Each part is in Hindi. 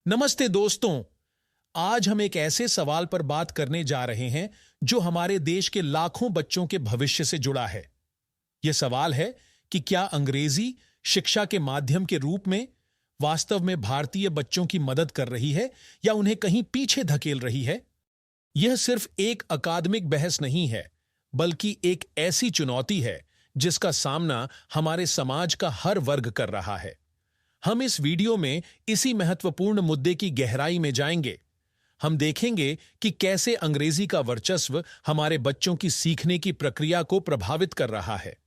नमस्ते दोस्तों। आज हम एक ऐसे सवाल पर बात करने जा रहे हैं जो हमारे देश के लाखों बच्चों के भविष्य से जुड़ा है। यह सवाल है कि क्या अंग्रेजी शिक्षा के माध्यम के रूप में वास्तव में भारतीय बच्चों की मदद कर रही है या उन्हें कहीं पीछे धकेल रही है। यह सिर्फ एक अकादमिक बहस नहीं है, बल्कि एक ऐसी चुनौती है जिसका सामना हमारे समाज का हर वर्ग कर रहा है। हम इस वीडियो में इसी महत्वपूर्ण मुद्दे की गहराई में जाएंगे। हम देखेंगे कि कैसे अंग्रेजी का वर्चस्व हमारे बच्चों की सीखने की प्रक्रिया को प्रभावित कर रहा है।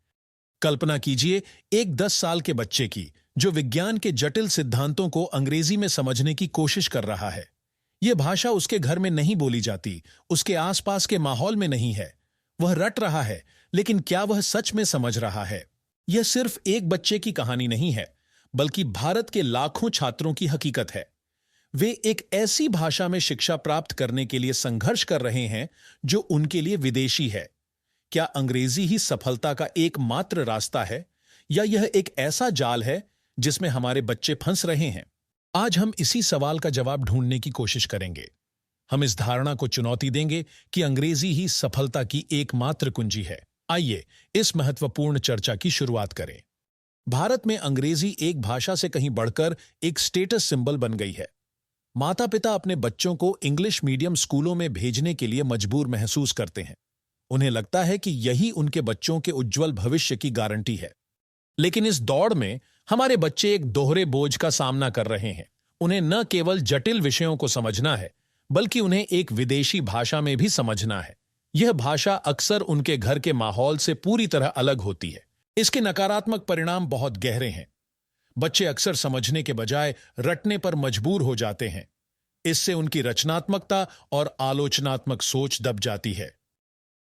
कल्पना कीजिए एक 10 साल के बच्चे की जो विज्ञान के जटिल सिद्धांतों को अंग्रेजी में समझने की कोशिश कर रहा है। यह भाषा उसके घर में नहीं बोली जाती, उसके आसपास के माहौल में नहीं है। वह रट रहा है, लेकिन क्या वह सच में समझ रहा है? यह सिर्फ एक बच्चे की कहानी नहीं है, बल्कि भारत के लाखों छात्रों की हकीकत है। वे एक ऐसी भाषा में शिक्षा प्राप्त करने के लिए संघर्ष कर रहे हैं जो उनके लिए विदेशी है। क्या अंग्रेजी ही सफलता का एकमात्र रास्ता है, या यह एक ऐसा जाल है जिसमें हमारे बच्चे फंस रहे हैं? आज हम इसी सवाल का जवाब ढूंढने की कोशिश करेंगे। हम इस धारणा को चुनौती देंगे कि अंग्रेजी ही सफलता की एकमात्र कुंजी है। आइए इस महत्वपूर्ण चर्चा की शुरुआत करें। भारत में अंग्रेजी एक भाषा से कहीं बढ़कर एक स्टेटस सिंबल बन गई है। माता पिता अपने बच्चों को इंग्लिश मीडियम स्कूलों में भेजने के लिए मजबूर महसूस करते हैं। उन्हें लगता है कि यही उनके बच्चों के उज्जवल भविष्य की गारंटी है। लेकिन इस दौड़ में हमारे बच्चे एक दोहरे बोझ का सामना कर रहे हैं। उन्हें न केवल जटिल विषयों को समझना है, बल्कि उन्हें एक विदेशी भाषा में भी समझना है। यह भाषा अक्सर उनके घर के माहौल से पूरी तरह अलग होती है। इसके नकारात्मक परिणाम बहुत गहरे हैं। बच्चे अक्सर समझने के बजाय रटने पर मजबूर हो जाते हैं। इससे उनकी रचनात्मकता और आलोचनात्मक सोच दब जाती है।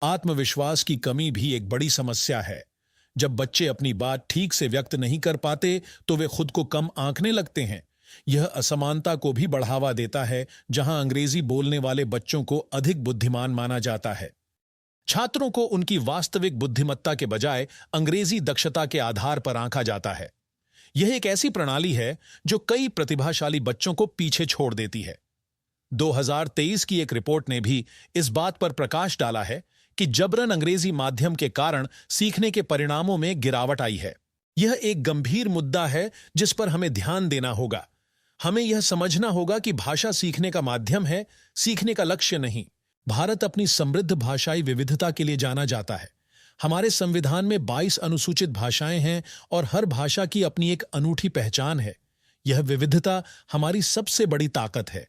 आत्मविश्वास की कमी भी एक बड़ी समस्या है। जब बच्चे अपनी बात ठीक से व्यक्त नहीं कर पाते तो वे खुद को कम आंकने लगते हैं। यह असमानता को भी बढ़ावा देता है, जहां अंग्रेजी बोलने वाले बच्चों को अधिक बुद्धिमान माना जाता है। छात्रों को उनकी वास्तविक बुद्धिमत्ता के बजाय अंग्रेजी दक्षता के आधार पर आंका जाता है। यह एक ऐसी प्रणाली है जो कई प्रतिभाशाली बच्चों को पीछे छोड़ देती है। 2023 की एक रिपोर्ट ने भी इस बात पर प्रकाश डाला है कि जबरन अंग्रेजी माध्यम के कारण सीखने के परिणामों में गिरावट आई है। यह एक गंभीर मुद्दा है जिस पर हमें ध्यान देना होगा। हमें यह समझना होगा कि भाषा सीखने का माध्यम है, सीखने का लक्ष्य नहीं। भारत अपनी समृद्ध भाषाई विविधता के लिए जाना जाता है। हमारे संविधान में 22 अनुसूचित भाषाएं हैं और हर भाषा की अपनी एक अनूठी पहचान है। यह विविधता हमारी सबसे बड़ी ताकत है।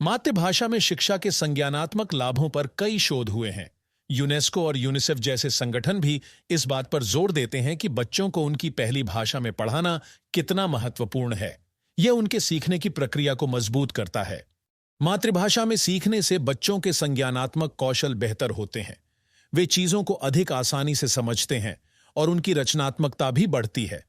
मातृभाषा में शिक्षा के संज्ञानात्मक लाभों पर कई शोध हुए हैं। यूनेस्को और यूनिसेफ जैसे संगठन भी इस बात पर जोर देते हैं कि बच्चों को उनकी पहली भाषा में पढ़ाना कितना महत्वपूर्ण है। यह उनके सीखने की प्रक्रिया को मजबूत करता है। मातृभाषा में सीखने से बच्चों के संज्ञानात्मक कौशल बेहतर होते हैं। वे चीजों को अधिक आसानी से समझते हैं और उनकी रचनात्मकता भी बढ़ती है।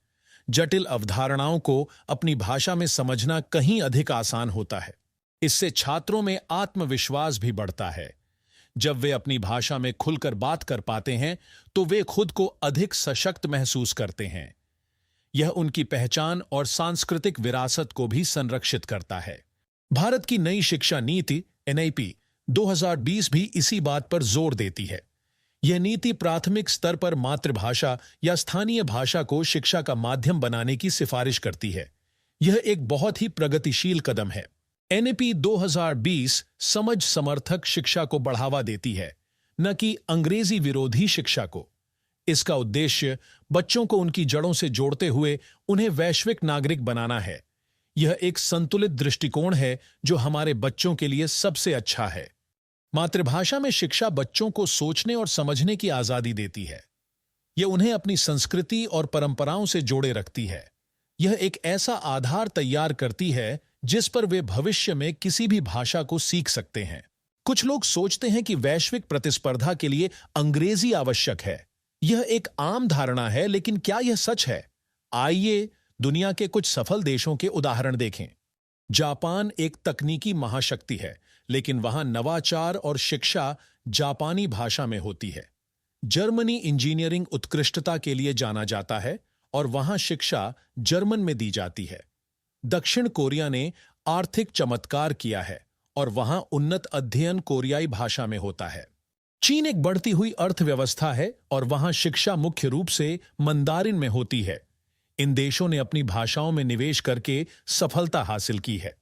जटिल अवधारणाओं को अपनी भाषा में समझना कहीं अधिक आसान होता है। इससे छात्रों में आत्मविश्वास भी बढ़ता है। जब वे अपनी भाषा में खुलकर बात कर पाते हैं तो वे खुद को अधिक सशक्त महसूस करते हैं। यह उनकी पहचान और सांस्कृतिक विरासत को भी संरक्षित करता है। भारत की नई शिक्षा नीति NIP 2020 भी इसी बात पर जोर देती है। यह नीति प्राथमिक स्तर पर मातृभाषा या स्थानीय भाषा को शिक्षा का माध्यम बनाने की सिफारिश करती है। यह एक बहुत ही प्रगतिशील कदम है। NIP 2020 समझ समर्थक शिक्षा को बढ़ावा देती है, न कि अंग्रेजी विरोधी शिक्षा को। इसका उद्देश्य बच्चों को उनकी जड़ों से जोड़ते हुए उन्हें वैश्विक नागरिक बनाना है। यह एक संतुलित दृष्टिकोण है जो हमारे बच्चों के लिए सबसे अच्छा है। मातृभाषा में शिक्षा बच्चों को सोचने और समझने की आजादी देती है। यह उन्हें अपनी संस्कृति और परंपराओं से जोड़े रखती है। यह एक ऐसा आधार तैयार करती है जिस पर वे भविष्य में किसी भी भाषा को सीख सकते हैं। कुछ लोग सोचते हैं कि वैश्विक प्रतिस्पर्धा के लिए अंग्रेजी आवश्यक है। यह एक आम धारणा है, लेकिन क्या यह सच है? आइए दुनिया के कुछ सफल देशों के उदाहरण देखें। जापान एक तकनीकी महाशक्ति है, लेकिन वहां नवाचार और शिक्षा जापानी भाषा में होती है। जर्मनी इंजीनियरिंग उत्कृष्टता के लिए जाना जाता है और वहां शिक्षा जर्मन में दी जाती है। दक्षिण कोरिया ने आर्थिक चमत्कार किया है और वहां उन्नत अध्ययन कोरियाई भाषा में होता है। चीन एक बढ़ती हुई अर्थव्यवस्था है और वहां शिक्षा मुख्य रूप से मंदारिन में होती है। इन देशों ने अपनी भाषाओं में निवेश करके सफलता हासिल की है।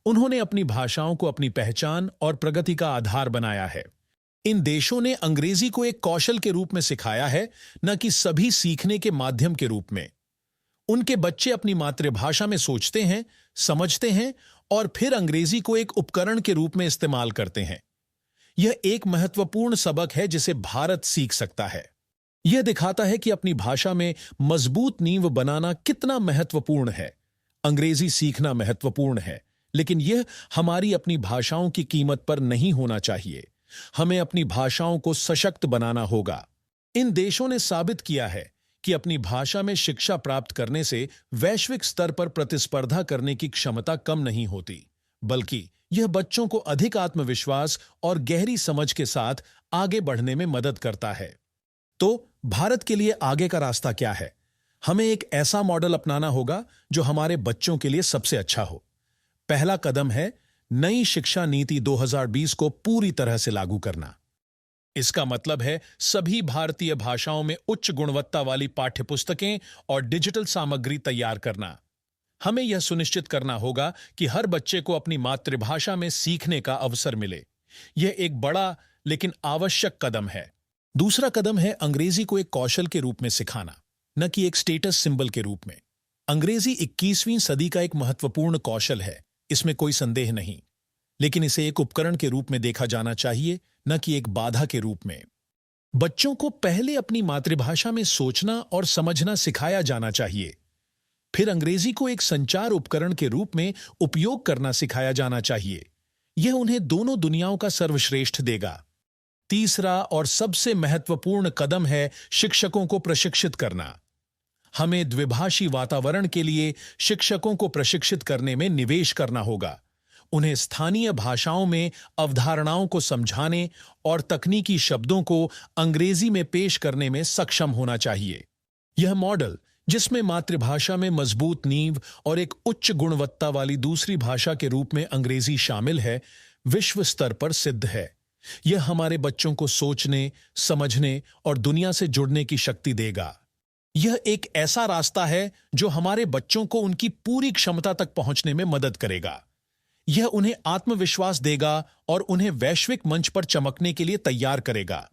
उन्होंने अपनी भाषाओं को अपनी पहचान और प्रगति का आधार बनाया है। इन देशों ने अंग्रेजी को एक कौशल के रूप में सिखाया है, न कि सभी सीखने के माध्यम के रूप में। उनके बच्चे अपनी मातृभाषा में सोचते हैं, समझते हैं और फिर अंग्रेजी को एक उपकरण के रूप में इस्तेमाल करते हैं। यह एक महत्वपूर्ण सबक है जिसे भारत सीख सकता है। यह दिखाता है कि अपनी भाषा में मजबूत नींव बनाना कितना महत्वपूर्ण है। अंग्रेजी सीखना महत्वपूर्ण है, लेकिन यह हमारी अपनी भाषाओं की कीमत पर नहीं होना चाहिए। हमें अपनी भाषाओं को सशक्त बनाना होगा। इन देशों ने साबित किया है कि अपनी भाषा में शिक्षा प्राप्त करने से वैश्विक स्तर पर प्रतिस्पर्धा करने की क्षमता कम नहीं होती, बल्कि यह बच्चों को अधिक आत्मविश्वास और गहरी समझ के साथ आगे बढ़ने में मदद करता है। तो भारत के लिए आगे का रास्ता क्या है? हमें एक ऐसा मॉडल अपनाना होगा जो हमारे बच्चों के लिए सबसे अच्छा हो। पहला कदम है नई शिक्षा नीति 2020 को पूरी तरह से लागू करना। इसका मतलब है सभी भारतीय भाषाओं में उच्च गुणवत्ता वाली पाठ्यपुस्तकें और डिजिटल सामग्री तैयार करना। हमें यह सुनिश्चित करना होगा कि हर बच्चे को अपनी मातृभाषा में सीखने का अवसर मिले। यह एक बड़ा लेकिन आवश्यक कदम है। दूसरा कदम है अंग्रेजी को एक कौशल के रूप में सिखाना, न कि एक स्टेटस सिंबल के रूप में। अंग्रेजी 21वीं सदी का एक महत्वपूर्ण कौशल है, इसमें कोई संदेह नहीं, लेकिन इसे एक उपकरण के रूप में देखा जाना चाहिए, न कि एक बाधा के रूप में। बच्चों को पहले अपनी मातृभाषा में सोचना और समझना सिखाया जाना चाहिए। फिर अंग्रेजी को एक संचार उपकरण के रूप में उपयोग करना सिखाया जाना चाहिए। यह उन्हें दोनों दुनियाओं का सर्वश्रेष्ठ देगा। तीसरा और सबसे महत्वपूर्ण कदम है शिक्षकों को प्रशिक्षित करना। हमें द्विभाषी वातावरण के लिए शिक्षकों को प्रशिक्षित करने में निवेश करना होगा। उन्हें स्थानीय भाषाओं में अवधारणाओं को समझाने और तकनीकी शब्दों को अंग्रेजी में पेश करने में सक्षम होना चाहिए। यह मॉडल, जिसमें मातृभाषा में मजबूत नींव और एक उच्च गुणवत्ता वाली दूसरी भाषा के रूप में अंग्रेजी शामिल है, विश्व स्तर पर सिद्ध है। यह हमारे बच्चों को सोचने, समझने और दुनिया से जुड़ने की शक्ति देगा। यह एक ऐसा रास्ता है जो हमारे बच्चों को उनकी पूरी क्षमता तक पहुंचने में मदद करेगा। यह उन्हें आत्मविश्वास देगा और उन्हें वैश्विक मंच पर चमकने के लिए तैयार करेगा।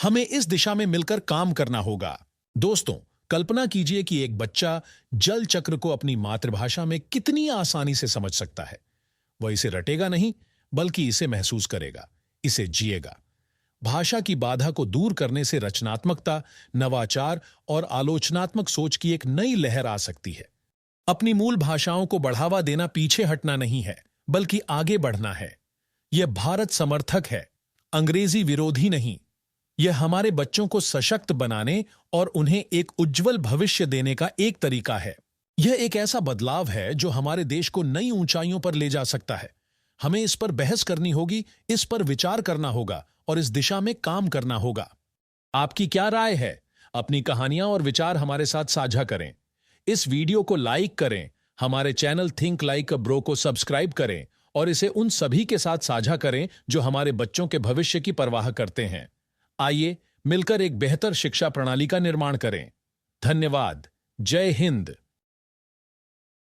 हमें इस दिशा में मिलकर काम करना होगा। दोस्तों, कल्पना कीजिए कि एक बच्चा जल चक्र को अपनी मातृभाषा में कितनी आसानी से समझ सकता है। वह इसे रटेगा नहीं, बल्कि इसे महसूस करेगा, इसे जिएगा। भाषा की बाधा को दूर करने से रचनात्मकता, नवाचार और आलोचनात्मक सोच की एक नई लहर आ सकती है। अपनी मूल भाषाओं को बढ़ावा देना पीछे हटना नहीं है, बल्कि आगे बढ़ना है। यह भारत समर्थक है, अंग्रेजी विरोधी नहीं। यह हमारे बच्चों को सशक्त बनाने और उन्हें एक उज्जवल भविष्य देने का एक तरीका है। यह एक ऐसा बदलाव है जो हमारे देश को नई ऊंचाइयों पर ले जा सकता है। हमें इस पर बहस करनी होगी, इस पर विचार करना होगा और इस दिशा में काम करना होगा। आपकी क्या राय है? अपनी कहानियां और विचार हमारे साथ साझा करें। इस वीडियो को लाइक करें, हमारे चैनल थिंक लाइक अ ब्रो को सब्सक्राइब करें और इसे उन सभी के साथ साझा करें जो हमारे बच्चों के भविष्य की परवाह करते हैं। आइए मिलकर एक बेहतर शिक्षा प्रणाली का निर्माण करें। धन्यवाद। जय हिंद।